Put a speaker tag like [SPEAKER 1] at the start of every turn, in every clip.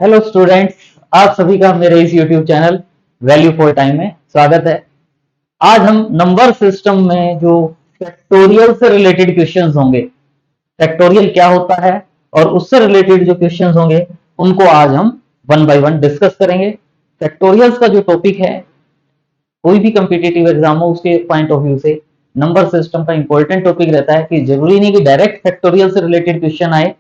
[SPEAKER 1] Hello students, आप सभी का मेरे इस YouTube channel value for time में स्वागत है। आज हम नंबर सिस्टम में जो फैक्टोरियल से रिलेटेड क्वेश्चंस होंगे, फैक्टोरियल क्या होता है और उससे रिलेटेड जो क्वेश्चंस होंगे उनको आज हम वन बाय वन डिस्कस करेंगे। फैक्टोरियल्स का जो टॉपिक है, कोई भी कम्पिटिटिव एग्जाम हो उसके पॉइंट ऑफ व्यू से नंबर सिस्टम का इंपॉर्टेंट टॉपिक रहता है कि जरूरी नहीं कि डायरेक्ट फैक्टोरियल से रिलेटेड क्वेश्चन आए,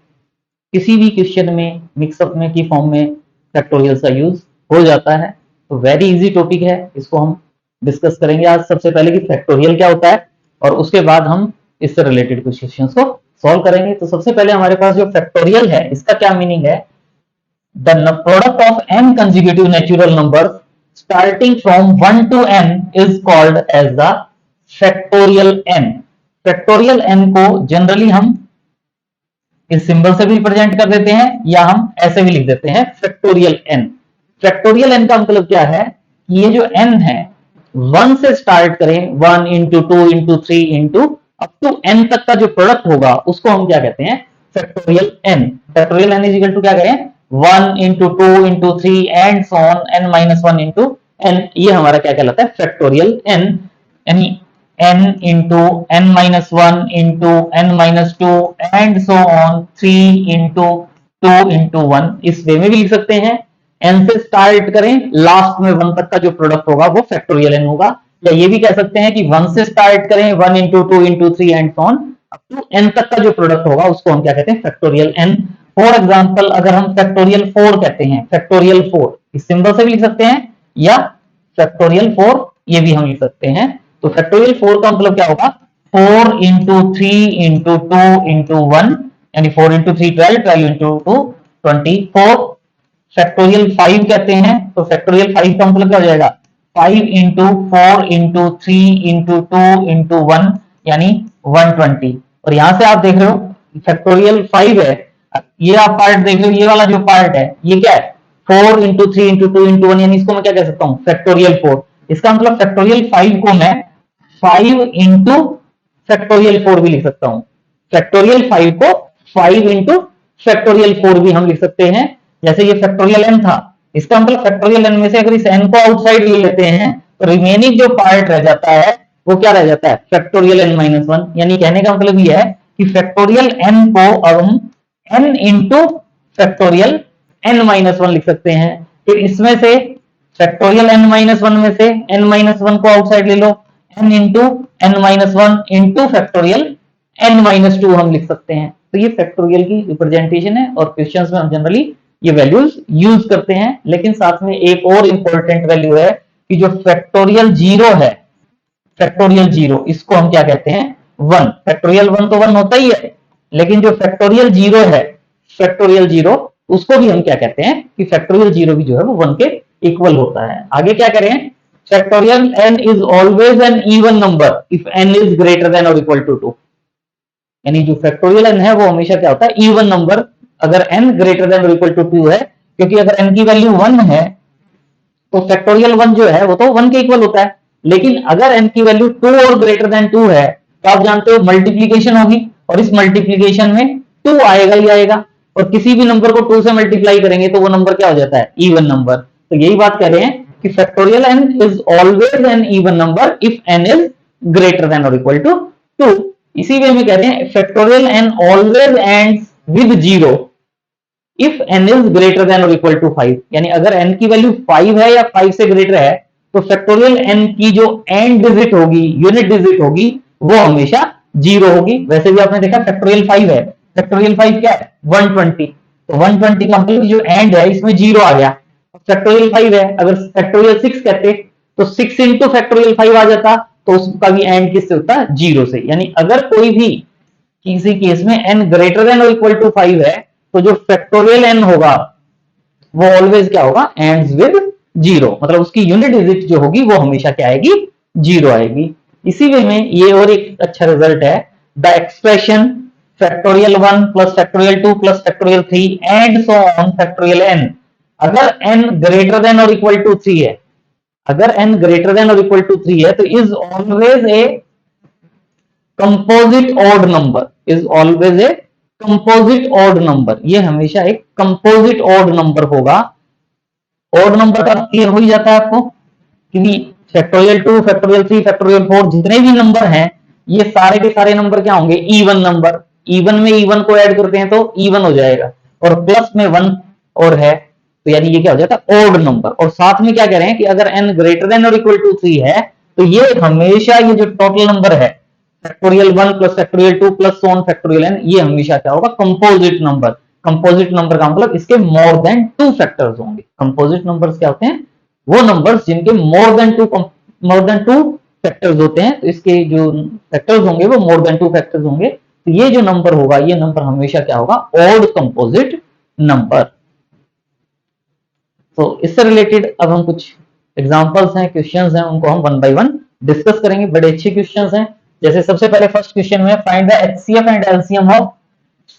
[SPEAKER 1] किसी भी क्वेश्चन में मिक्सअप में की फॉर्म में फैक्टोरियल का यूज हो जाता है। तो वेरी इजी टॉपिक है, इसको हम डिस्कस करेंगे आज। सबसे पहले कि फैक्टोरियल क्या होता है और उसके बाद हम इससे रिलेटेड कुछ क्वेश्चंस को सॉल्व करेंगे। तो सबसे पहले हमारे पास जो फैक्टोरियल है, इसका क्या मीनिंग है? The product of n consecutive natural number starting from 1 to n is called as the factorial n। Factorial n को जनरली हम इस सिंबल से भी रिप्रेजेंट कर देते हैं या हम ऐसे भी लिख देते हैं फैक्टोरियल n। फैक्टोरियल n का मतलब क्या है? ये जो n है 1 से स्टार्ट करें, 1 into 2 into 3 into up to n तक का जो प्रोडक्ट होगा उसको हम क्या कहते हैं? Factorial n। Factorial n is equal to क्या करें? 1 into 2 into 3 and so on n minus 1 into n। ये हमारा क्या कहलाता है? Factorial n। यानी n into n minus 1 into n minus 2 and so on 3 into 2 into 1। इस वे में भी लिख सकते हैं। n से स्टार्ट करें, लास्ट में 1 तक का जो प्रोडक्ट होगा वो फैक्टोरियल n होगा। या ये भी कह सकते हैं कि 1 से स्टार्ट करें, 1 into 2 into 3 and so on up to n तक का जो प्रोडक्ट होगा उसको हम क्या कहते हैं? Factorial n। फॉर एग्जाम्पल, अगर हम फैक्टोरियल 4 कहते हैं, फैक्टोरियल 4 इस सिंबल से भी लिख सकते हैं या फैक्टोरियल 4 ये भी हम लिख सकते हैं। तो फैक्टोरियल 4 का मतलब क्या होगा? 4 इंटू 3 इंटू 2 इंटू 1, यानी 4 इंटू 3 12, 12 इंटू 2 24। फैक्टोरियल 5 कहते हैं, तो फैक्टोरियल 5 का मतलब क्या हो जाएगा? 5 इंटू 4 इंटू 3 इंटू 2 इंटू 1, यानी 120। और यहां से आप देख रहे हो फैक्टोरियल 5 है, ये आप पार्ट देख रहे हो, ये वाला जो पार्ट है ये क्या है? 4 इंटू 3 इंटू 2 इंटू 1, यानी इसको मैं क्या कह सकता हूँ? फैक्टोरियल 4। इसका मतलब फैक्टोरियल 5 को मैं 5 इंटू फैक्टोरियल 4 भी लिख सकता हूं। फैक्टोरियल 5 को 5 इंटू फैक्टोरियल 4 भी हम लिख सकते हैं। जैसे ये फैक्टोरियल n था, इसका मतलब फैक्टोरियल n में से अगर इस n को आउटसाइड ले लेते हैं तो रिमेनिंग जो पार्ट रह जाता है वो क्या रह जाता है? Factorial n minus 1। यानी कहने का मतलब ये है कि फैक्टोरियल n को अब हम n into factorial n minus 1 लिख सकते हैं। फिर इसमें से फैक्टोरियल n माइनस 1 में से n माइनस 1 को आउटसाइड ले लो, n into n minus 1 into factorial n minus 2 हम लिख सकते हैं। तो ये फैक्टोरियल की रिप्रेजेंटेशन है और क्वेश्चंस में हम जनरली ये वैल्यूज यूज करते हैं। लेकिन साथ में एक और इंपॉर्टेंट वैल्यू है कि जो फैक्टोरियल 0 है, फैक्टोरियल 0 इसको हम क्या कहते हैं? 1। फैक्टोरियल 1 तो 1 होता ही है, लेकिन जो फैक्टोरियल 0 है, फैक्टोरियल 0 उसको भी हम क्या कहते हैं? कि फैक्टोरियल 0 भी जो है वो 1 के इक्वल होता है। आगे क्या करें? Factorial n is always an even number if n is greater than और इक्वल टू 2। यानी जो फैक्टोरियल n है वो हमेशा क्या होता है? इवन नंबर, अगर n ग्रेटर देन और इक्वल टू 2 है। क्योंकि अगर n की वैल्यू 1 है तो फैक्टोरियल 1 जो है वो तो 1 के इक्वल होता है। लेकिन अगर n की वैल्यू 2 और ग्रेटर देन 2 है तो आप जानते हो मल्टीप्लीकेशन होगी, और इस मल्टीप्लीकेशन में 2 आएगा ही आएगा, और किसी भी नंबर को 2 से मल्टीप्लाई करेंगे तो वो नंबर क्या हो जाता है? Even number. तो यही बात कह रहे हैं कि factorial n is always an even number if n is greater than और इक्वल टू 2। इसी वे में कह रहे हैं factorial n always ends with 0 if n is greater than और इक्वल टू 5। यानी अगर n की वैल्यू 5 है या 5 से ग्रेटर है तो फैक्टोरियल n की जो एंड डिजिट होगी, यूनिट डिजिट होगी, वो हमेशा 0 होगी। वैसे भी आपने देखा फैक्टोरियल 5 है, फैक्टोरियल 5 क्या है? 120। तो 120 का मतलब जो एंड है इसमें 0 आ गया। फैक्टोरियल 5 है, अगर फैक्टोरियल 6 कहते तो 6 इंटू फैक्टोरियल 5 आ जाता, तो उसका भी एंड किससे होता है? 0 से। यानी अगर कोई भी किसी केस में n ग्रेटर देन और इक्वल टू 5 है तो जो फैक्टोरियल n होगा वो ऑलवेज क्या होगा? Ends with 0। मतलब उसकी यूनिट डिजिट जो होगी वो हमेशा क्या आएगी? 0 आएगी। इसी वे में ये और एक अच्छा रिजल्ट है, the expression factorial 1 plus factorial 2 plus factorial 3 and so on factorial n। अगर n ग्रेटर देन और इक्वल टू 3 है, अगर n ग्रेटर देन और इक्वल टू 3 है तो is always a composite odd number, is always a composite odd number, ये हमेशा एक कंपोजिट ऑड नंबर होगा। ऑड नंबर का क्लियर हो ही जाता है आपको, क्योंकि फैक्टोरियल 2, फैक्टोरियल 3, फैक्टोरियल 4 जितने भी नंबर हैं ये सारे के सारे नंबर क्या होंगे, इवन नंबर। इवन में इवन को ऐड करते हैं तो इवन हो जाएगा, और प्लस में 1 और है तो यानी ये क्या हो जाता है, ऑड नंबर। और साथ में क्या कह रहे हैं कि अगर n ग्रेटर देन और इक्वल टू 3 है तो ये हमेशा ये जो टोटल नंबर है factorial 1 plus factorial 2 plus so on factorial n, ये हमेशा क्या होगा, कंपोजिट नंबर। कंपोजिट नंबर का मतलब इसके मोर देन 2 फैक्टर्स होंगे। कंपोजिट नंबर्स क्या होते हैं, वो नंबर्स जिनके मोर देन टू फैक्टर्स होते हैं, तो इसके जो फैक्टर्स होंगे वो मोर देन 2 फैक्टर्स होंगे। तो ये जो नंबर होगा, ये नंबर हमेशा क्या होगा, ऑड कंपोजिट नंबर। तो इससे रिलेटेड अब हम कुछ एग्जांपल्स हैं, क्वेश्चंस हैं, उनको हम वन बाय वन डिस्कस करेंगे। बड़े अच्छे क्वेश्चंस हैं। जैसे सबसे पहले फर्स्ट क्वेश्चन में, find the HCF and LCM of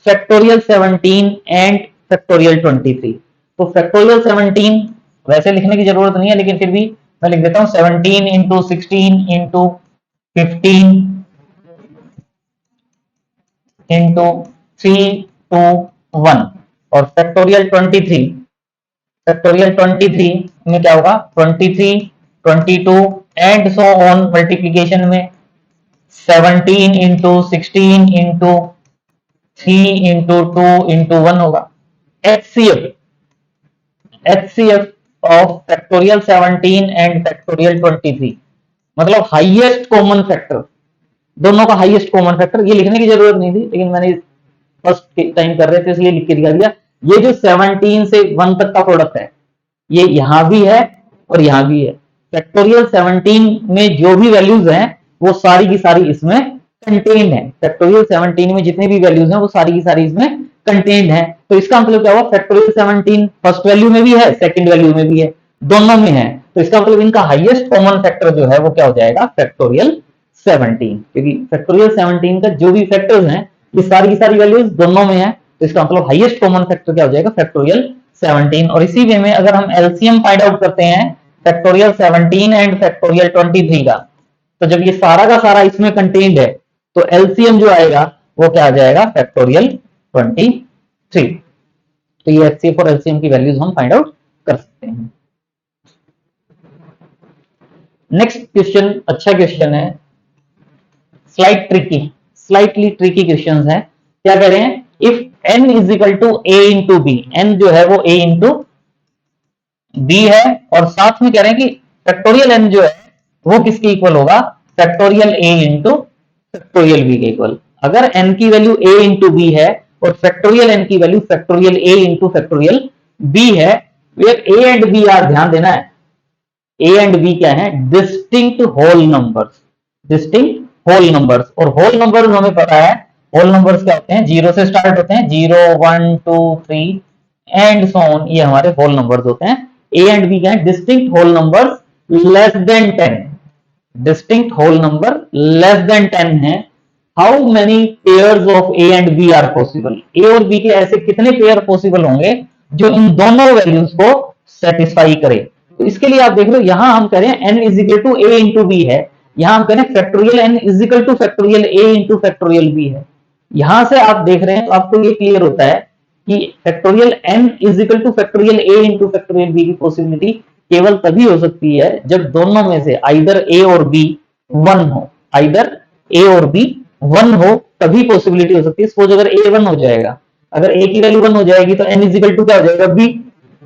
[SPEAKER 1] factorial 17 and factorial 23। तो फैक्टोरियल 17 वैसे लिखने की जरूरत नहीं है, लेकिन फिर भी मैं लिख देता हूं 17 इंटू 16 इंटू 15 इंटू 3 2 1। और फैक्टोरियल 23 में क्या होगा, 23 22 एंड सो ऑन मल्टीप्लीकेशन में 17 इंटू 16 इंटू 3 इंटू 2 इंटू 1 होगा। HCF of factorial 17 and factorial 23 मतलब हाईएस्ट कॉमन फैक्टर, दोनों का हाईएस्ट कॉमन फैक्टर। ये लिखने की जरूरत नहीं थी, लेकिन मैंने फर्स्ट टाइम कर रहे थे इसलिए लिख के दिखा दिया। ये जो 17 से 1 तक का प्रोडक्ट है, ये यहां भी है और यहां भी है। फैक्टोरियल 17 में जो भी वैल्यूज हैं वो सारी की सारी इसमें कंटेन्ड है। फैक्टोरियल 17 में जितने भी वैल्यूज हैं वो सारी की सारी इसमें कंटेन्ड है। तो इसका मतलब क्या हुआ, फैक्टोरियल 17 फर्स्ट वैल्यू में भी है, सेकंड वैल्यू में भी है, दोनों में है। तो इसका मतलब इनका हाईएस्ट कॉमन फैक्टर जो है वो क्या हो जाएगा, फैक्टोरियल 17। क्योंकि फैक्टोरियल 17 का जो भी फैक्टर्स हैं ये सारी की सारी वैल्यूज दोनों में है, तो इसका मतलब हाईएस्ट कॉमन फैक्टर क्या हो जाएगा, फैक्टोरियल 17। और इसी वे में अगर हम एलसीएम फाइंड आउट करते हैं फैक्टोरियल 17 एंड फैक्टोरियल 23 का, तो जब ये सारा का सारा इसमें कंटेन्ड है तो एलसीएम जो आएगा वो क्या आ जाएगा, फैक्टोरियल 23। तो ये एचसीएफ और एलसीएम की वैल्यूज हम फाइंड आउट कर सकते हैं। नेक्स्ट क्वेश्चन अच्छा क्वेश्चन है, स्लाइटली ट्रिकी क्वेश्चन है। क्या कह रहे हैं, if n is equal to a into b, n जो है वो a इंटू बी है, और साथ में कह रहे हैं कि फैक्टोरियल n जो है वो किसके इक्वल होगा, factorial a into factorial b के इक्वल। अगर n की वैल्यू a इंटू बी है और फैक्टोरियल n की value factorial a into factorial b है, a एंड b यार ध्यान देना है, a एंड b क्या है, distinct whole numbers, distinct whole numbers. और होल नंबर्स हमें पता है, होल नंबर्स क्या होते हैं, जीरो से स्टार्ट होते हैं, 0 1 2 3 एंड सो ऑन, ये हमारे होल नंबर्स होते हैं। ए एंड बी क्या है, distinct whole numbers less than 10, distinct whole number less than 10 है। How many pairs of A and B are possible, A और बी के ऐसे कितने पेयर पॉसिबल होंगे जो इन दोनों वैल्यूज को सेटिस्फाई करे। तो इसके लिए आप देख लो, यहां हम कह रहे हैं n is equal to a into b है, यहां हम कह रहे हैं factorial n is equal to factorial a into factorial b है। यहां से आप देख रहे हैं तो आपको ये क्लियर होता है कि factorial n is equal to factorial a into factorial b की पॉसिबिलिटी केवल तभी हो सकती है जब दोनों में से आइदर a और b 1 हो, आइदर a और b 1 हो, तभी पॉसिबिलिटी हो सकती है। सपोज अगर a 1 हो जाएगा, अगर a की वैल्यू 1 हो जाएगी तो n इज इक्वल टू क्या हो जाएगा, b,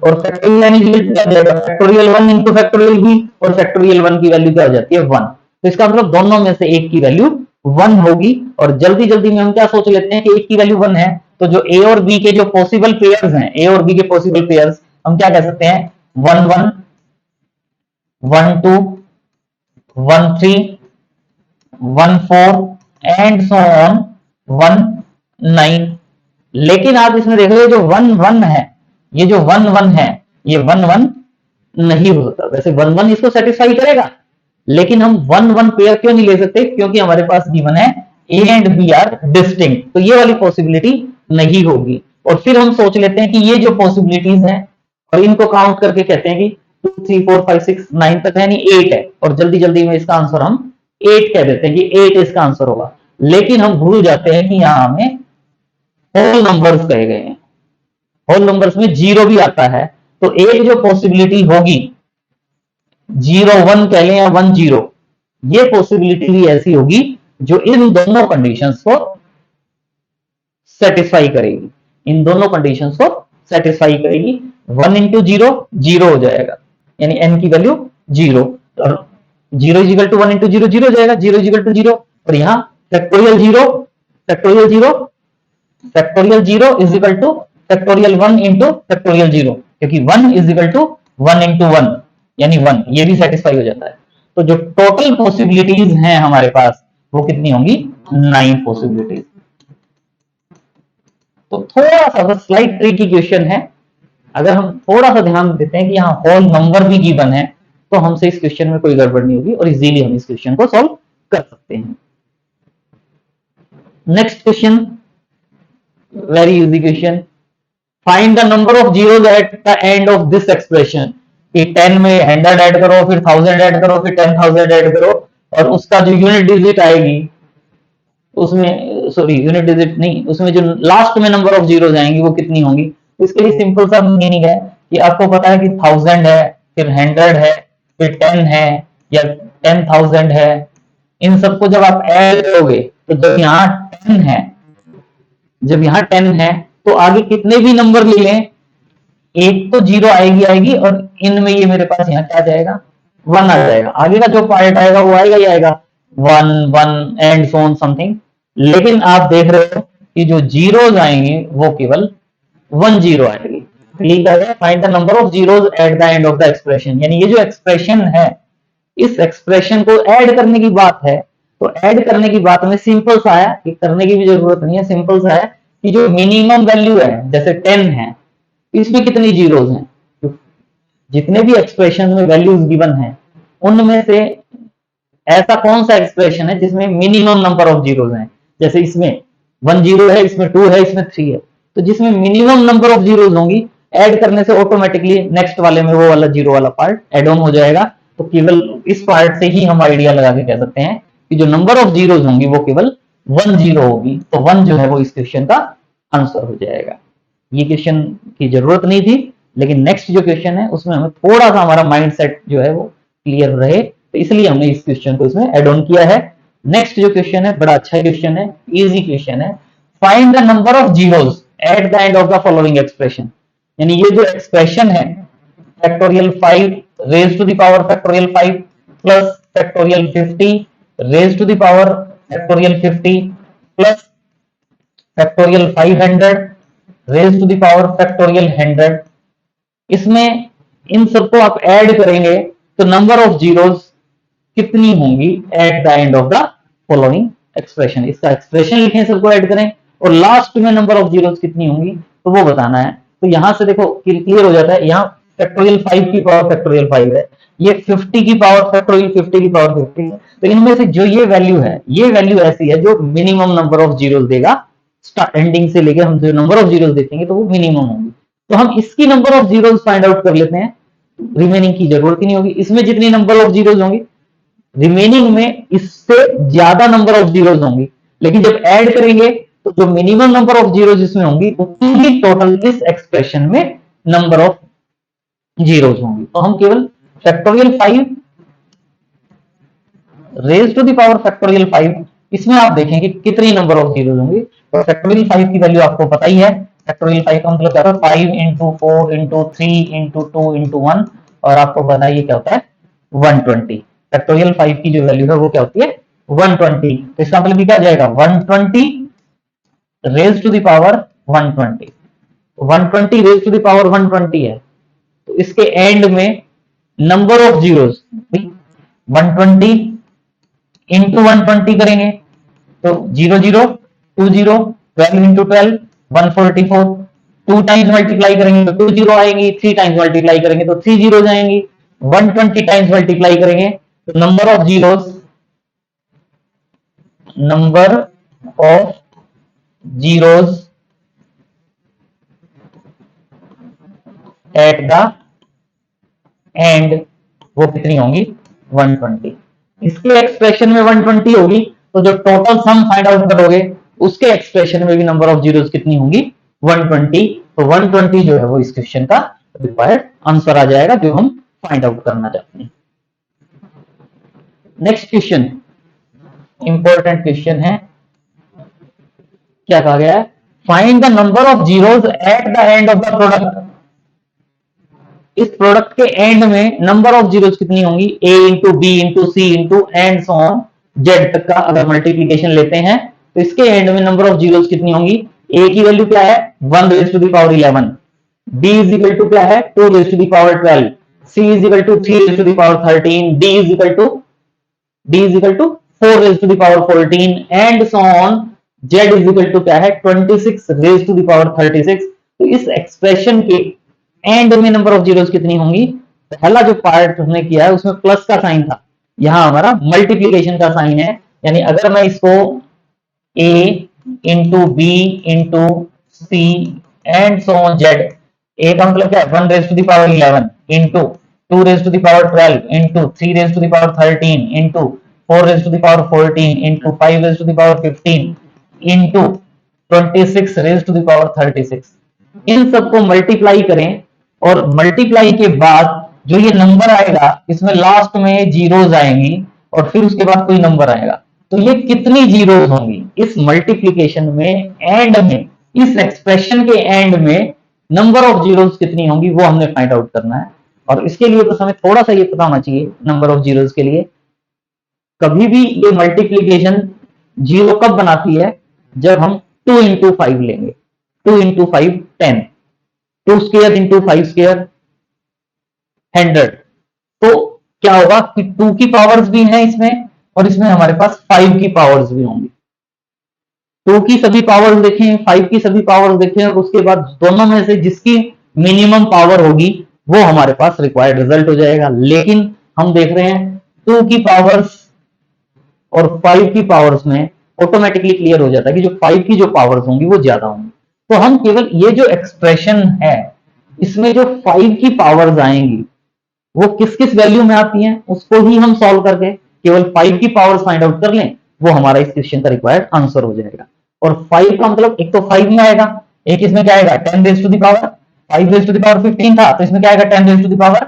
[SPEAKER 1] और factorial n is equal to क्या हो जाएगा, फैक्टोरियल 1 इंटू फैक्टोरियल b, और फैक्टोरियल 1 की वैल्यू क्या हो जाती है, 1। तो इसका मतलब दोनों में से एक की वैल्यू 1 होगी। और जल्दी जल्दी में हम क्या सोच लेते हैं कि एक की वैल्यू 1 है, तो जो a और b के जो पॉसिबल पेयर्स हैं, a और b के पॉसिबल पेयर्स हम क्या कह सकते हैं, 1 1 1 2 1 3 1 4 एंड सो ऑन 1 9। लेकिन आप इसमें देख लो जो 1 1 है, ये जो 1 1 है ये 1 1 नहीं होता। वैसे 1 1 इसको सेटिस्फाई करेगा, लेकिन हम 1 1 पेयर क्यों नहीं ले सकते, क्योंकि हमारे पास गिवन है a and b are distinct, तो ये वाली पॉसिबिलिटी नहीं होगी। और फिर हम सोच लेते हैं कि ये जो पॉसिबिलिटीज हैं और इनको काउंट करके कहते हैं कि 2 3 4 5 6 9 तक है, यानी 8 है, और जल्दी जल्दी में इसका आंसर हम 8 कह देते हैं कि 8 इसका आंसर होगा। लेकिन हम भूल जाते हैं कि यहां हमें होल नंबर्स कहे गए हैं। होल नंबर्स में जीरो भी आता है, तो एक जो पॉसिबिलिटी होगी 0 1 कह लें या 1 0, ये पॉसिबिलिटी भी ऐसी होगी जो इन दोनों कंडीशंस को सेटिस्फाई करेगी, इन दोनों कंडीशंस को सेटिस्फाई करेगी। 1 इंटू जीरो जीरो हो जाएगा, यानी n की वैल्यू जीरो, और zero equal to 1 into zero zero हो जाएगा, जीरो इजिकल टू जीरो, और यहां factorial zero, factorial zero, factorial zero is equal to factorial 1 into factorial zero, क्योंकि 1 इज इक्वल टू 1 इंटू 1 यानी 1, ये भी सेटिस्फाई हो जाता है। तो जो टोटल पॉसिबिलिटीज हैं हमारे पास वो कितनी होंगी? 9 पॉसिबिलिटीज। तो थोड़ा सा बस स्लाइट ट्रिकी क्वेश्चन है, अगर हम थोड़ा सा ध्यान देते हैं कि यहाँ होल नंबर भी गिवन है तो हमसे इस क्वेश्चन में कोई गड़बड़ नहीं होगी और इजीली हम इस क्वेश्चन को सॉल्व कर सकते हैं। Next question, very easy question, find the number of zeros at the end of this expression. कि 10 में 100 ऐड करो, फिर 1000 ऐड करो, फिर 10,000 ऐड करो, और उसका जो यूनिट डिजिट आएगी उसमें, सॉरी यूनिट डिजिट नहीं, उसमें जो लास्ट में नंबर ऑफ जीरोस आएंगी वो कितनी होंगी। तो इसके लिए सिंपल सा मीनिंग है कि आपको पता है कि 1000 है, फिर 100 है, फिर 10 है, या 10,000 है। इन सबको जब आप ऐड करोगे तो जब यहाँ 10 है, जब यहाँ 10 है तो आगे कितने भी नंबर ले लें, एक तो जीरो आएगी आएगी, और इनमें ये मेरे पास यहाँ क्या आ जाएगा? 1 आ जाएगा। आगे का जो पार्ट आएगा वो आएगा ही आएगा, 1 1 एंड सो ऑन समथिंग। लेकिन आप देख रहे हो कि जो जीरोस आएंगे वो केवल 1 जीरो आएगी। लिखा है find the number of zeros at the end of the expression, यानी ये जो एक्सप्रेशन है, इस एक्सप्रेशन को ऐड करने की बात है। तो ऐड करने की बात में सिंपल सा है, कि करने की भी जरूरत नहीं है, सिंपल सा है कि जो मिनिमम वैल्यू है, जैसे 10 है, इसमें कितनी जीरोस हैं? तो जितने भी एक्सप्रेशन में वैल्यूज गिवन है उनमें से ऐसा कौन सा एक्सप्रेशन है जिसमें मिनिमम नंबर ऑफ जीरोस हैं? जैसे इसमें 1 जीरो है, इसमें 2 है, इसमें 3 है, तो जिसमें मिनिमम नंबर ऑफ जीरोस होंगी, ऐड करने से ऑटोमेटिकली नेक्स्ट वाले में वो वाला जीरो वाला पार्ट ऐड ऑन हो जाएगा। तो केवल इस पार्ट से ही हम आइडिया लगा के कह सकते हैं कि जो नंबर ऑफ जीरोस होंगी वो केवल 1 जीरो होगी। तो 1 जो है वो इस क्वेश्चन का आंसर हो जाएगा। ये क्वेश्चन की जरूरत नहीं थी, लेकिन नेक्स्ट जो क्वेश्चन है उसमें हमें थोड़ा सा हमारा माइंड सेट जो है वो क्लियर रहे, तो इसलिए हमने इस क्वेश्चन को इसमें ऐड ऑन किया है। नेक्स्ट जो क्वेश्चन है बड़ा अच्छा क्वेश्चन है, इजी क्वेश्चन है। Find the number of zeros at the end of the following expression, यानी ये जो एक्सप्रेशन है factorial 5 raise to the power factorial 5 plus factorial 50 raise to the power factorial 50 plus factorial 500 raise to the power factorial 100, इसमें इन सबको आप add करेंगे तो number of zeros कितनी होंगी eight the end of the following expression. इसका expression लिखें, सबको ऐड करें, और लास्ट में नंबर ऑफ जीरोस कितनी होंगी तो वो बताना है। तो यहां से देखो क्लियर हो जाता है, यहाँ फैक्टोरियल 5 की पावर फैक्टोरियल 5 है, ये 50 की पावर फैक्टोरियल 50 की पावर 50 है। तो इनमें से जो ये वैल्यू है, ये वैल्यू ऐसी है जो मिनिमम नंबर ऑफ जीरोस देगा। एंडिंग से लेकर हम जो नंबर ऑफ जीरोस देखेंगे तो वो मिनिमम होंगी। तो हम इसकी number of zeros find out कर लेते हैं, रिमेनिंग की जरूरत ही नहीं होगी। इसमें जितनी नंबर ऑफ जीरोस होंगी, रिमेनिंग में इससे ज्यादा नंबर ऑफ जीरोस होंगी, लेकिन जब ऐड करेंगे तो जो मिनिमम नंबर ऑफ जीरोस इसमें होंगी उतनी टोटल इस एक्सप्रेशन में नंबर ऑफ जीरोस होंगी। तो हम केवल factorial 5 raise to the power factorial 5, इसमें आप देखेंगे कितनी नंबर ऑफ जीरोस होंगी। तो फैक्टोरियल 5 की वैल्यू आपको पता ही है, फैक्टोरियल 5 का मतलब क्या होता है? 5 इंटू 4 इंटू 3 इंटू 2 इंटू 1, और आपको पता है ये क्या होता है? 120। फैक्टोरियल 5 की जो वैल्यू है वो क्या होती है? 120। तो इसका मतलब क्या जाएगा? 120 raise to the power 120, 120 raise to the power 120 है। तो इसके एंड में नंबर ऑफ जीरोस 120 इंटू 120 करेंगे तो 0 0 2 0, 12 इंटू 12 144, 2 टाइम्स मल्टीप्लाई करेंगे तो 2 जीरो आएंगी, 3 टाइम्स मल्टीप्लाई करेंगे तो 3 जीरो आएंगी, 120 टाइम्स मल्टीप्लाई करेंगे तो number of zeros, number of zeros at the and वो कितनी होंगी? 120। इसके एक्सप्रेशन में 120 होगी, तो जो टोटल सम फाइंड आउट करोगे उसके एक्सप्रेशन में भी नंबर ऑफ जीरोस कितनी होंगी 120। तो 120 जो है वो इस क्वेश्चन का रिक्वायर्ड आंसर आ जाएगा जो हम फाइंड आउट करना चाहते हैं। नेक्स्ट क्वेश्चन इंपॉर्टेंट क्वेश्चन है, क्या कहा गया है, find the number of zeros at the end of the product. इस प्रोडक्ट के एंड में नंबर ऑफ जीरोस कितनी होंगी, A into B into C into and so on Z तक का अगर मल्टीप्लीकेशन लेते हैं तो इसके एंड में नंबर ऑफ जीरोस कितनी होंगी, ए की वैल्यू क्या है 1 raise to the power 11, b is equal to क्या है 2 raise to the power 12, c is equal to 3 raise to the power 13, d is equal to 4 raise to the power 14 and so on z is equal to क्या है 26 raise to the power 36। तो इस expression के end में number of zeros कितनी होंगी, पहला जो पार्ट हमने किया है उसमें प्लस का साइन था, यहां हमारा मल्टीप्लीकेशन का साइन है। यानी अगर मैं इसको a into B into C and so on Z, A का मतलब क्या है 1 raise to the power 11 into 2 raise to the power 12 into 3 raise to the power 13 into 4 raise to the power 14 into 5 raise to the power 15 into 26 raise to the power 36। इन सबको multiply करें और multiply के बाद जो ये number आएगा इसमें लास्ट में जीरोस आएंगी और फिर उसके बाद कोई नंबर आएगा, तो ये कितनी जीरोस होंगी इस मल्टीप्लीकेशन में, एंड में, इस एक्सप्रेशन के एंड में नंबर ऑफ जीरोस कितनी होंगी वो हमने फाइंड आउट करना है। और इसके लिए बस हमें थोड़ा सा ये पता होना चाहिए नंबर ऑफ जीरोस के लिए, कभी भी ये मल्टीप्लीकेशन जीरो कब बनाती है, जब हम 2 इंटू 5 लेंगे, 2 इंटू 5 10, 2 स्क्वायर इंटू 5 स्क्वायर 100। तो क्या होगा कि 2 की पावर्स भी हैं इसमें और इसमें हमारे पास 5 की पावर्स भी होंगी। 2 की सभी पावर्स देखें, 5 की सभी पावर्स देखें और उसके बाद दोनों में से जिसकी मिनिमम पावर होगी वो हमारे पास रिक्वायर्ड रिजल्ट हो जाएगा। लेकिन हम देख रहे हैं 2 की पावर्स और 5 की पावर्स में ऑटोमेटिकली क्लियर हो जाता है कि जो 5 की जो पावर्स होंगी वो ज्यादा होंगी। तो हम केवल ये जो एक्सप्रेशन है इसमें जो 5 की पावर्स आएंगी वो किस किस वैल्यू में आती हैं उसको ही हम सॉल्व करके केवल 5 की पावर्स फाइंड आउट कर लें, वो हमारा इस क्वेश्चन का रिक्वायर्ड आंसर हो जाएगा। और 5 का मतलब एक तो 5 में आएगा, एक इसमें क्या आएगा 10 raise to the power 5 raise to the power 15 था, तो इसमें क्या आएगा 10 raise to the power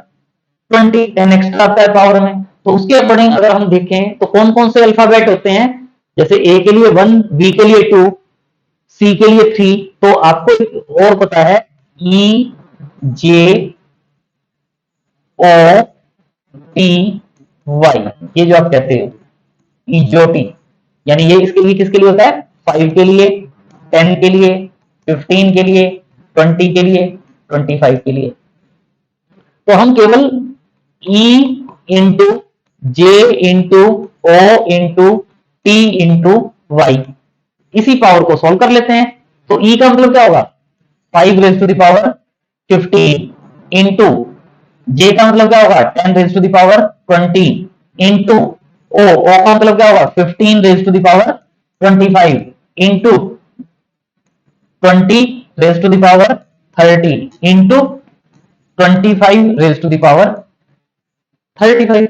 [SPEAKER 1] 20, 10 extra आता है पावर में। तो उसके अकॉर्डिंग अगर हम देखें तो कौन कौन से अल्फाबेट होते हैं, जैसे ए के लिए 1, बी के लिए 2, सी के लिए 3, तो आपको और पता है ई जे ओ टी वाई, ये जो आप कहते हो इजोटी, यानी ये इसके लिए किसके लिए होता है 5 के लिए, 10 के लिए, 15 के लिए, 20 के लिए, 25 के लिए। तो हम केवल E into J into O into T into Y इसी पावर को सॉल्व कर लेते हैं। तो E का मतलब क्या होगा 5 raise to the power 15 into J का मतलब क्या होगा 10 raise to the power 20 into O का मतलब क्या होगा 15 raise to the power 25 into 20 raise to the power 30 into 25 raise to the power 35।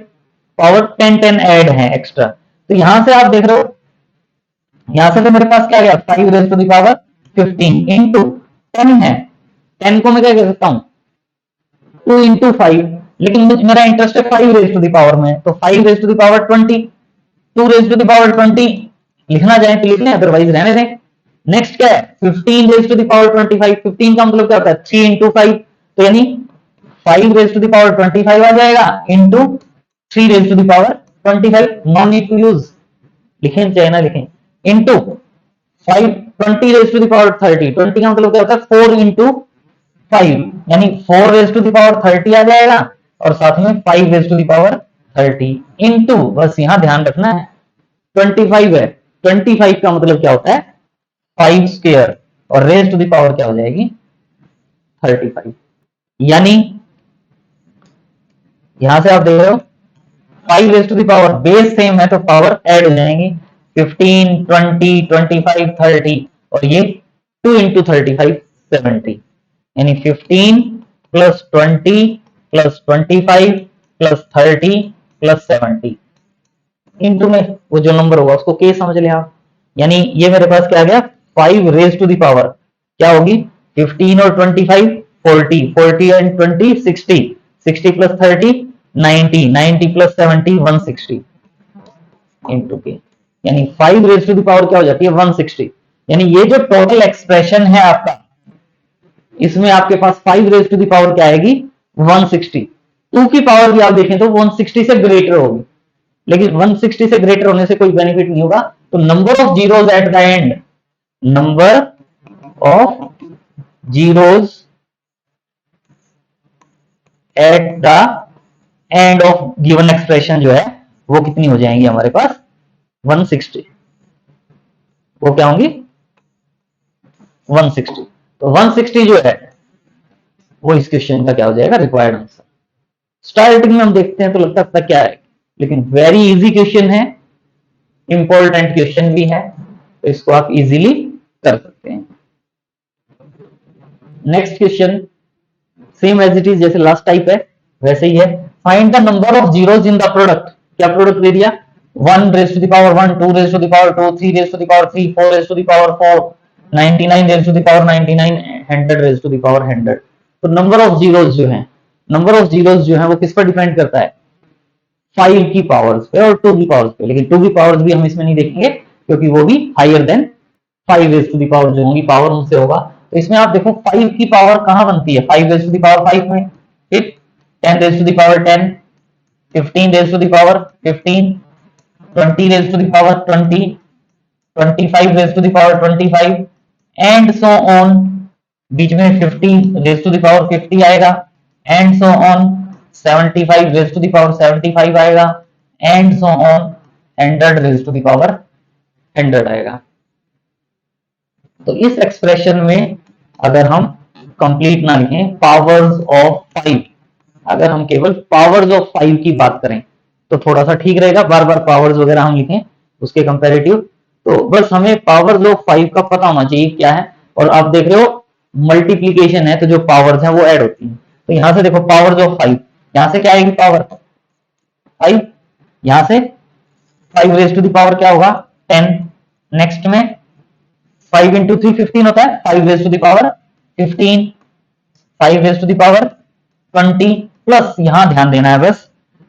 [SPEAKER 1] Power 10 10 add है एक्स्ट्रा, तो यहां से आप देख रहे हो यहां से तो मेरे पास क्या गया 5 raise to the power 15 into 10 है, 10 को मैं क्या कह सकता हूं 2 इंटू 5, लेकिन मेरा इंटरेस्ट है 5 रेज़ टू द पावर में, तो 5 raise to the power 20, 2 raise to the power 20 लिखना चाहे तो लिख लें, अदरवाइज रहने दें। नेक्स्ट क्या है 15 रेज़ टू द पावर 25, 15 का मतलब क्या होता है 3 इंटू 5, तो यानी 5 रेज़ टू द पावर 25 आ जाएगा into 3 raise to the power 25, no need to use, लिखें चाहे ना लिखें, into 5 20 raise to the power 30, 20 का मतलब क्या होता है 4 इंटू 5, यानी 4 रेज़ टू द पावर 30 आ जाएगा और साथ में 5 raise to the power 30 into, बस यहां ध्यान रखना है 25 है, 25 का मतलब क्या होता है 5 स्क्वायर और रेज़ टू द पावर क्या हो जाएगी 35। यानी यहां से आप देख रहे हो 5 raise to the power base same है तो पावर ऐड हो जाएंगी 15 20 25 30 और ये 2 इंटू 35 70, यानी 15 plus 20 plus 25 plus 30 plus 70 into में वो जो नंबर होगा उसको के समझ लें आप, यानी ये मेरे पास क्या आ गया 5 रेज टू द पावर क्या होगी 15 और 25 40 40 एंड 20 60 60 प्लस 30 90 90 प्लस 70 160 इंटू के यानी 5 रेज टू द पावर क्या हो जाती है 160। यानी ये जो टोटल एक्सप्रेशन है आपका इसमें आपके पास 5 रेज टू द पावर क्या आएगी 160। 2 की पावर भी आप देखें तो 160 से ग्रेटर होगी, लेकिन 160 से ग्रेटर होने से कोई बेनिफिट नहीं होगा। तो number of zeros eight the and, number of zeros eight the end of given expression जो है वो कितनी हो जाएंगी हमारे पास 160। वो क्या होंगी 160। तो 160 जो है वो इस क्वेश्चन का क्या हो जाएगा रिक्वायर्ड आंसर। स्टार्टिंग में हम देखते हैं तो लगता है क्या है, लेकिन वेरी इजी क्वेश्चन है, इंपॉर्टेंट क्वेश्चन भी है, तो इसको आप इजीली कर सकते हैं। Next question same as it is, जैसे लास्ट टाइप है वैसे ही है। Find the number of zeros in the product. क्या प्रोडक्ट दे दिया 1 raise to the power 1 2 raise to the power 2 3 raise to the power 3 4 raise to the power 4 99 raise to the power 99 100 raise to the power 100। तो number of zeros जो है, number of zeros जो है वो किस पर डिपेंड करता है 5 की पावर्स पे और 2 की पावर्स पे। लेकिन 2 की पावर्स भी हम इसमें नहीं देखेंगे क्योंकि वो भी higher than 5 raise to the power जो होगी पावर उनसे होगा। तो इसमें आप देखो 5 की पावर कहां बनती है 5 रेज टू द पावर 5 में, फिर 10 raise to the power 10 15 raise to the power 15 20 raise to the power 20 25 raise to the power 25 and so on. बीच में 50 रेज टू द पावर 50 आएगा and so on. 75 raise to the power 75 आएगा and so on. 100 raise to the power 100 आएगा। तो इस expression में अगर हम कंप्लीट ना लिखें पावर्स ऑफ 5, अगर हम केवल पावर्स ऑफ 5 की बात करें तो थोड़ा सा ठीक रहेगा, बार बार पावर्स वगैरह हम लिखें उसके कंपैरेटिव। तो बस हमें पावर्स ऑफ 5 का पता होना चाहिए क्या है। और आप देख रहे हो मल्टीप्लीकेशन है तो जो पावर्स हैं वो ऐड होती हैं। तो यहां से देखो पावर्स ऑफ 5, यहां से क्या आएगी पावर 5, यहां से 5 रेज टू द पावर क्या होगा 10। नेक्स्ट में 5 इंटू 3 15 होता है, 5 raise to the power 15 5 raise to the power 20 plus यहां ध्यान देना है बस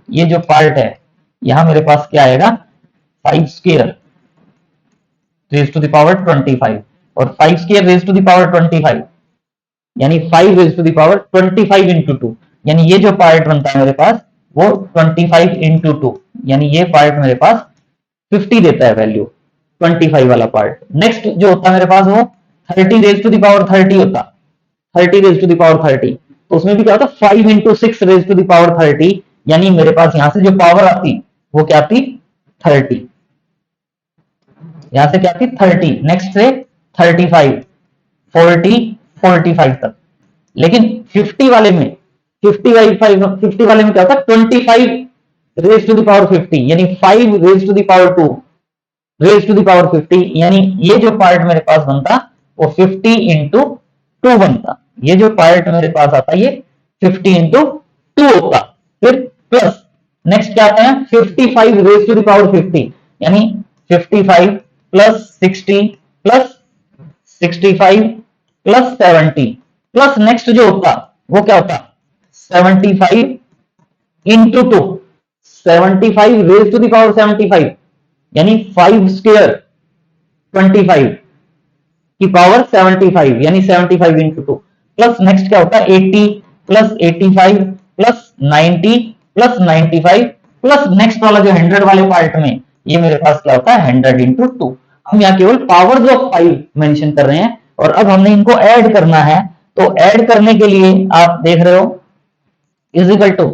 [SPEAKER 1] ये जो पार्ट है यहां मेरे पास क्या आएगा 5 square raise to the power 25 और 5 square raise to the power 25 यानी 5 raise to the power 25 into 2, यानी ये जो पार्ट बनता है मेरे पास वो 25 इंटू 2, यानी ये पार्ट मेरे पास 50 देता है वैल्यू 25 वाला पार्ट। नेक्स्ट जो होता है मेरे पास वो 30 रेज टू द पावर 30 होता, 30 रेज टू द पावर 30। तो उसमें भी क्या होता 5 into 6 raise to the power 30, यानी मेरे पास यहां से जो पावर आती वो क्या आती 30, यहां से क्या आती 30। नेक्स्ट से 35 40 45 तक। लेकिन 50 वाले में 50 वाले में क्या होता है 25 रेज टू द पावर 50, यानी 5 raise to the power 2 raise to the power 50, यानी ये जो पार्ट मेरे पास बनता वो 50 इंटू 2 बनता। ये जो पार्ट मेरे पास आता ये 50 इंटू 2 होता। फिर प्लस नेक्स्ट क्या आता है 55 रेज टू द पावर 50, यानी 55 plus 60 plus 65 plus 70 plus next जो होता वो क्या होता 75 into 2 75 raise to the power 75, यानी 5 स्क्वायर 25 की पावर 75, यानी 75 इंटू 2 प्लस नेक्स्ट क्या होता है 80 plus 85 plus 90 plus 95 plus next वाला जो 100 वाले पार्ट में ये मेरे पास क्या होता है 100 इंटू 2। हम यहाँ केवल पावर्स ऑफ 5 मेंशन कर रहे हैं और अब हमने इनको ऐड करना है। तो ऐड करने के लिए आप देख रहे हो इज इक्वल टू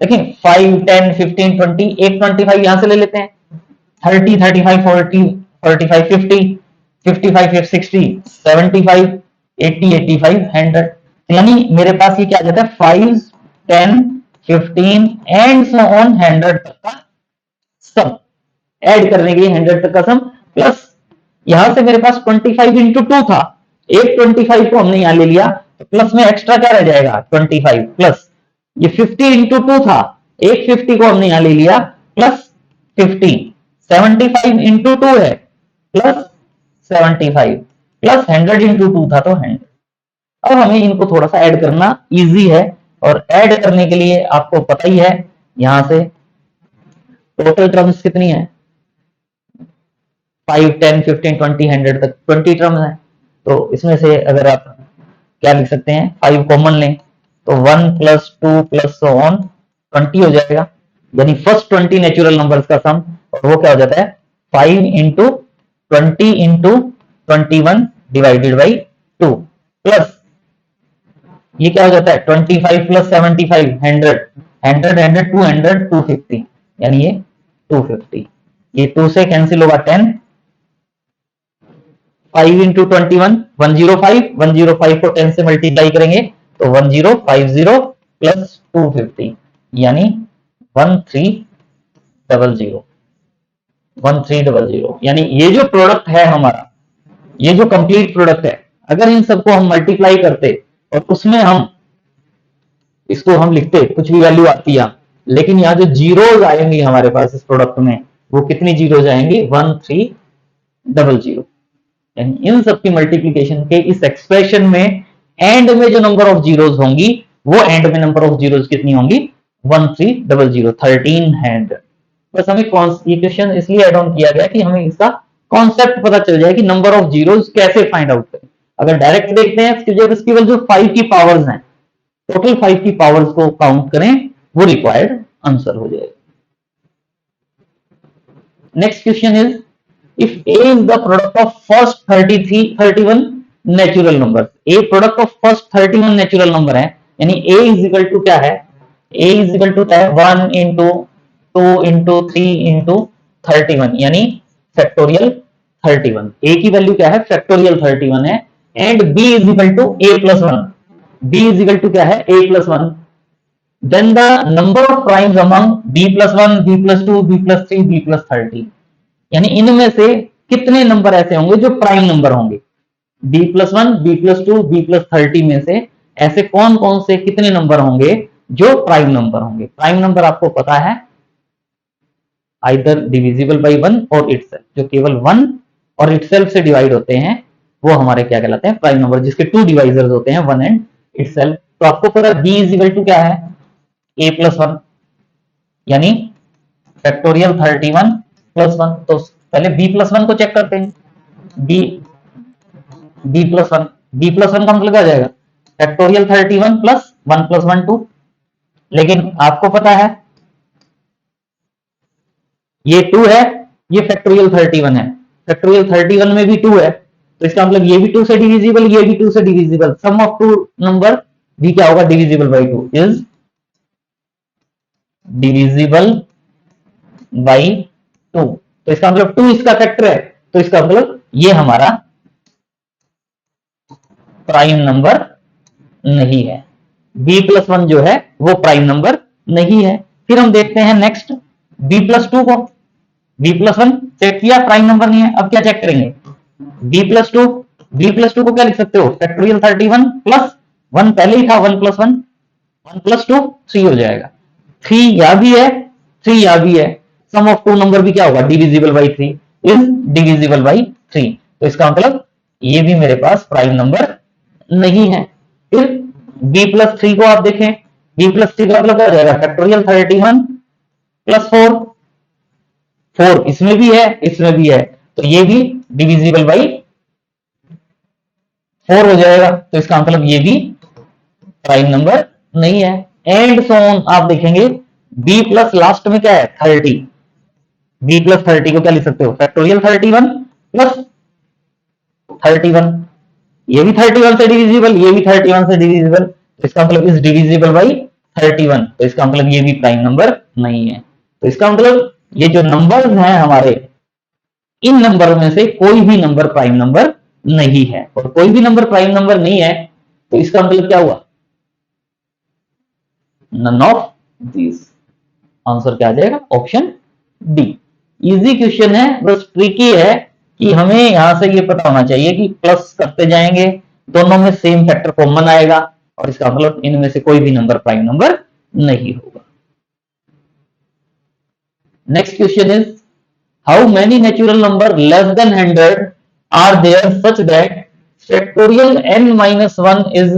[SPEAKER 1] देखिए 5 10 15 20 एक 25 यहां से ले लेते हैं 30 35 40 45 50 55 60 75 80 85 100, यानी मेरे पास ये क्या आ जाता है 5 10 15 एंड सो ऑन 100 तक का सम। ऐड करने के लिए 100 तक का सम प्लस यहां से मेरे पास 25 इंटू 2 था, एक 25 को हमने यहां ले लिया तो प्लस में एक्स्ट्रा क्या रह जाएगा 25 प्लस ये 50 इंटू 2 था, एक 50 को हमने यहां ले लिया प्लस 50 75 इंटू 2 है प्लस 75 प्लस 100 इंटू 2 था तो 100। अब हमें इनको थोड़ा सा ऐड करना इजी है, और ऐड करने के लिए आपको पता ही है यहां से टोटल टर्म्स कितनी है, 5 10 15 20 100 तक 20 टर्म्स है। तो इसमें से अगर आप क्या लिख सकते हैं, 5 कॉमन लें तो 1 प्लस 2 प्लस सो ऑन 20 हो जाएगा, यानी फर्स्ट 20 नेचुरल नंबर्स का सम, और वो क्या हो जाता है 5 into 20 into 21 divided by 2, plus ये क्या हो जाता है 25 प्लस 75 100 100 100 200 250, यानी ये 250, ये 2 से कैंसिल होगा 10, 5 इंटू 21 105, 105 को 10 से मल्टीप्लाई करेंगे तो 1050 प्लस 250, यानी 1300 1300, यानी ये जो प्रोडक्ट है हमारा, ये जो कंप्लीट प्रोडक्ट है, अगर इन सबको हम मल्टीप्लाई करते और उसमें हम इसको हम लिखते, कुछ भी वैल्यू आती है, लेकिन यहाँ जो जीरोज आएंगी हमारे पास इस प्रोडक्ट में, वो कितनी जीरोज आएंगी 1300, यानी इन सब की मल्टीप्लीकेशन के इस एक्सप्रेशन में एंड में जो नंबर ऑफ जीरोज होंगी, वो एंड में नंबर ऑफ जीरोज कितनी होंगी 1300 1300। बस हमें ये क्वेश्चन इसलिए एड ऑन किया गया कि हमें इसका कॉन्सेप्ट पता चल जाए कि नंबर ऑफ जीरोज कैसे फाइंड आउट करें। अगर डायरेक्ट देखते हैं केवल जो 5 की पावर्स हैं, टोटल 5 की पावर्स को काउंट करें, वो रिक्वायर्ड आंसर हो जाएगा। Next question is if A is the product of first 31 natural numbers, A product of first 31 natural number है, यानी A is equal to क्या है, A is equal to क्या है 1 into 2 into 3 into 31, यानी factorial 31। A की value क्या है फैक्टोरियल 31 है, and B is equal to A plus 1, B is equal to क्या है A plus 1, then the number of primes among B plus 1 B plus 2 B plus 3 B plus 30, यानी इनमें से कितने नंबर ऐसे होंगे जो प्राइम नंबर होंगे, b plus 1 b plus 2 b plus 30 में से ऐसे कौन कौन से कितने नंबर होंगे जो प्राइम नंबर होंगे। प्राइम नंबर आपको पता है आइदर डिविजिबल बाई 1 और इटसेल्फ, जो केवल 1 और इटसेल्फ से डिवाइड होते हैं वो हमारे क्या कहलाते हैं प्राइम नंबर, जिसके 2 डिवाइजर्स होते हैं 1 एंड इटसेल्फ। तो आपको पता b इज इक्वल टू क्या है a प्लस 1, यानी फैक्टोरियल 31 प्लस 1। तो पहले b प्लस 1 को चेक करते हैं, b प्लस 1, b प्लस 1 का मतलब क्या जाएगा फैक्टोरियल 31 प्लस 1 प्लस 1 2, लेकिन आपको पता है ये 2 है, ये फैक्टोरियल 31 है, फैक्टोरियल 31 में भी 2 है, तो इसका मतलब ये भी 2 से डिविजिबल, ये भी 2 से divisible, sum of two number भी क्या होगा divisible by 2 is divisible by 2। तो इसका मतलब 2 इसका फैक्टर है, तो इसका मतलब ये हमारा प्राइम नंबर नहीं है, b प्लस 1 जो है वो प्राइम नंबर नहीं है। फिर हम देखते हैं नेक्स्ट b प्लस 2 को, b प्लस 1 चेक किया प्राइम नंबर नहीं है, अब क्या चेक करेंगे b प्लस 2, b प्लस 2 को क्या लिख सकते हो फैक्टोरियल 31 प्लस 1 पहले ही था 1 प्लस 1, 1 प्लस 2 3 हो जाएगा, 3 यहां भी है 3 यहां भी है, सम ऑफ टू नंबर भी क्या होगा divisible by 3 is divisible by 3। तो इसका मतलब ये भी मेरे पास प्राइम नंबर नहीं है। फिर b प्लस 3 को आप देखें, b प्लस 3 का मतलब क्या हो जाएगा फैक्टोरियल 31 प्लस 4, 4 इसमें भी है इसमें भी है, तो ये भी डिविजिबल बाई 4 हो जाएगा, तो इसका मतलब ये भी प्राइम नंबर नहीं है। एंड सो ऑन आप देखेंगे b प्लस लास्ट में क्या है 30, b प्लस 30 को क्या लिख सकते हो फैक्टोरियल 31 प्लस 31, ये भी 31 से डिविजिबल, ये भी 31 से डिविजिबल, तो इसका मतलब इज डिविजिबल बाई 31, तो इसका मतलब ये भी प्राइम नंबर नहीं है। तो इसका मतलब ये जो नंबर्स हैं हमारे, इन नंबर में से कोई भी नंबर प्राइम नंबर नहीं है, और कोई भी नंबर प्राइम नंबर नहीं है तो इसका मतलब क्या हुआ नन ऑफ दिस, आंसर क्या आ जाएगा ऑप्शन डी। इजी क्वेश्चन है, बस ट्रिकी है कि हमें यहां से ये पता होना चाहिए कि प्लस करते जाएंगे दोनों में सेम फैक्टर कॉमन आएगा, और इसका मतलब इनमें से कोई भी नंबर प्राइम नंबर नहीं होगा। Next question is how many natural number less than 100 are there such that factorial n minus 1 is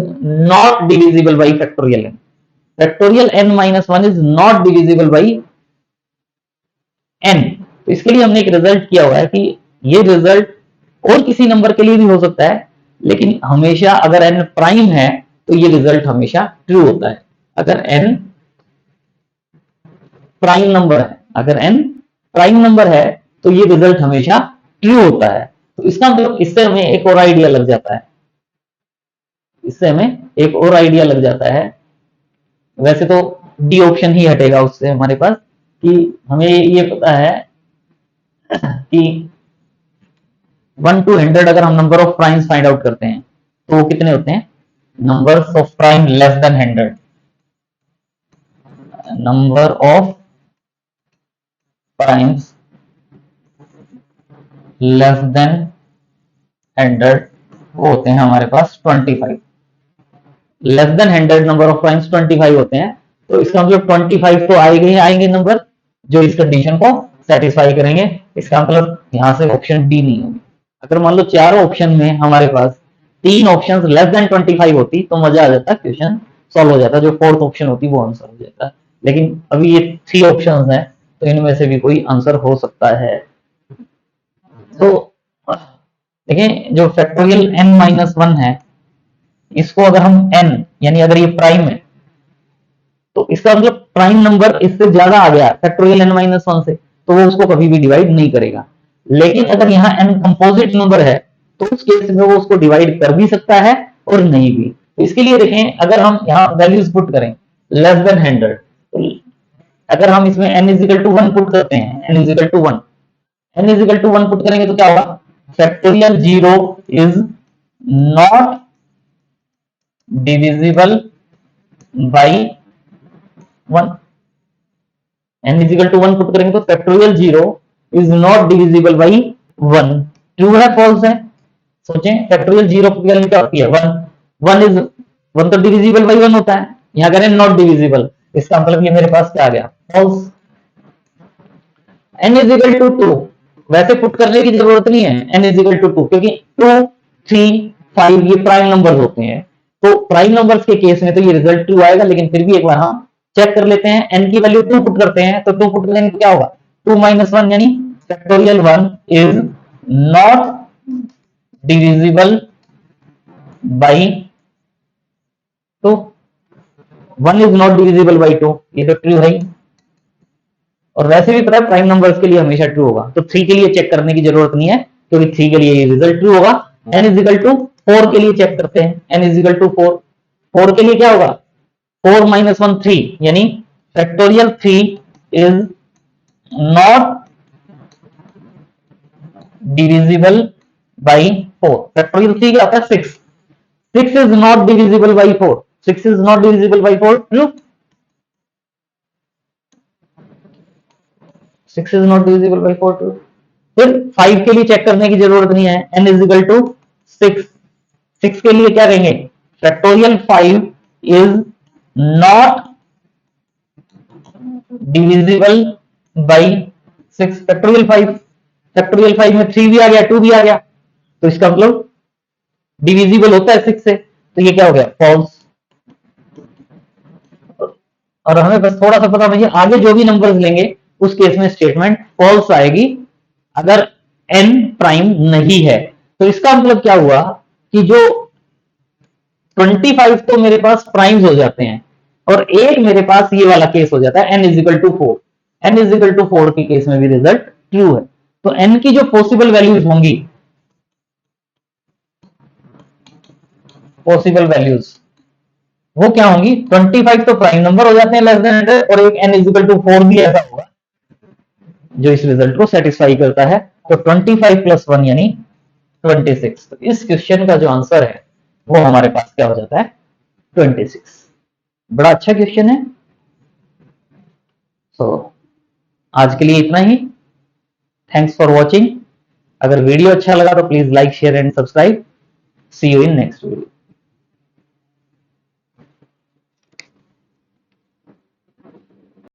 [SPEAKER 1] not divisible by factorial n. Factorial n minus 1 is not divisible by n. तो इसके लिए हमने एक result किया हुआ है कि ये रिजल्ट और किसी नंबर के लिए भी हो सकता है, लेकिन हमेशा अगर n प्राइम है तो ये रिजल्ट हमेशा ट्रू होता है। अगर n प्राइम नंबर है, अगर n प्राइम नंबर है तो ये रिजल्ट हमेशा ट्रू होता है। तो इसका मतलब इससे हमें एक और आइडिया लग जाता है, इससे हमें एक और आइडिया लग जाता है। वैसे तो डी ऑप्शन ही हटेगा उससे हमारे पास, कि हमें ये पता है कि 1 to 100 अगर हम number of primes find out करते हैं तो वो कितने होते हैं, numbers of prime less than 100, number of primes less than 100 वो होते हैं हमारे पास 25। Less than 100 number of primes 25 होते हैं, तो इसका मतलब 25 तो आएंगे ही आएंगे नंबर जो इस कंडीशन को सेटिस्फाई करेंगे। इसका मतलब यहां से ऑप्शन डी नहीं होगी। अगर मान लो चारों ऑप्शन में हमारे पास 3 ऑप्शन लेस देन 25 होती तो मजा आ जाता, क्वेश्चन सॉल्व हो जाता, जो फोर्थ ऑप्शन होती वो आंसर हो जाता। लेकिन अभी ये 3 ऑप्शन है तो इनमें से भी कोई आंसर हो सकता है। तो देखिए जो फैक्टोरियल n माइनस 1 है, इसको अगर हम n यानी अगर ये प्राइम है तो इसका मतलब प्राइम नंबर इससे ज्यादा आ गया फैक्टोरियल n माइनस 1 से, तो वो उसको कभी भी डिवाइड नहीं करेगा। लेकिन अगर यहाँ n कंपोजिट नंबर है तो उस केस में वो उसको डिवाइड कर भी सकता है और नहीं भी। तो इसके लिए देखें, अगर हम यहाँ वैल्यूज पुट करें लेस देन 100, तो अगर हम इसमें n इजिकल टू 1 पुट करते हैं, n equal to 1, n equal to 1 put करेंगे तो क्या होगा, factorial 0 is not divisible by 1। n equal to 1 put करेंगे तो factorial 0 is not divisible by 1। True है फॉल्स है, सोचें फैक्टोरियल 0 पुट करेंगे क्या होती है 1, 1 तो डिविजिबल बाई 1 होता है, यहां करें नॉट डिविजिबल, इसका मतलब ये मेरे पास क्या आ गया फॉल्स। n इजिकल टू 2 वैसे पुट करने की जरूरत नहीं है, n इजिकल टू 2, क्योंकि 2, 3, 5 ये प्राइम नंबर्स होते हैं, तो प्राइम नंबर्स के केस में तो ये रिजल्ट ट्रू आएगा। लेकिन फिर भी एक बार हम चेक कर लेते हैं, n की वैल्यू 2 पुट करते हैं तो 2 पुट करेंगे तो क्या होगा 2 माइनस 1 यानी factorial 1 is not divisible by 2। 1 is not divisible by 2, ये तो ट्रू है ही। और वैसे भी पता है प्राइम नंबर्स के लिए हमेशा ट्रू होगा, तो 3 के लिए चेक करने की जरूरत नहीं है क्योंकि 3 के लिए ये रिजल्ट ट्रू होगा। n इजिकल टू 4 के लिए चेक करते हैं, n इजिकल टू 4, 4 के लिए क्या होगा 4 माइनस 1 3, यानी factorial 3 is not divisible by 4। Factorial 3 क्या होता है 6, 6 is not divisible by 4, 6 is not divisible by 4, true. 6 is not divisible by 4, true. फिर 5 के लिए चेक करने की जरूरत नहीं है, n इजिकल टू 6, 6 के लिए क्या कहेंगे factorial 5 is not divisible by 6। Factorial 5, factorial 5 में 3 भी आ गया 2 भी आ गया, तो इसका मतलब डिविजिबल होता है 6 से, तो ये क्या हो गया फॉल्स। और हमें बस थोड़ा सा पता मुझे आगे जो भी नंबर्स लेंगे उस केस में स्टेटमेंट फॉल्स आएगी अगर n प्राइम नहीं है। तो इसका मतलब क्या हुआ कि जो 25 तो मेरे पास प्राइम्स हो जाते हैं और एक मेरे पास ये वाला केस हो जाता है n equal to 4। n equal to 4 के केस में भी रिजल्ट ट्रू है। तो n की जो पॉसिबल वैल्यूज होंगी, पॉसिबल वैल्यूज वो क्या होंगी, 25 तो प्राइम नंबर हो जाते हैं लेस देन 100, और एक n इजिकल टू 4 भी ऐसा होगा जो इस रिजल्ट को सेटिस्फाई करता है। तो 25 प्लस 1 यानी 26। तो इस क्वेश्चन का जो आंसर है वो हमारे पास क्या हो जाता है 26। बड़ा अच्छा क्वेश्चन है। तो आज के लिए इतना ही। Thanks for watching. अगर वीडियो अच्छा लगा तो please like share and subscribe. See you in next video.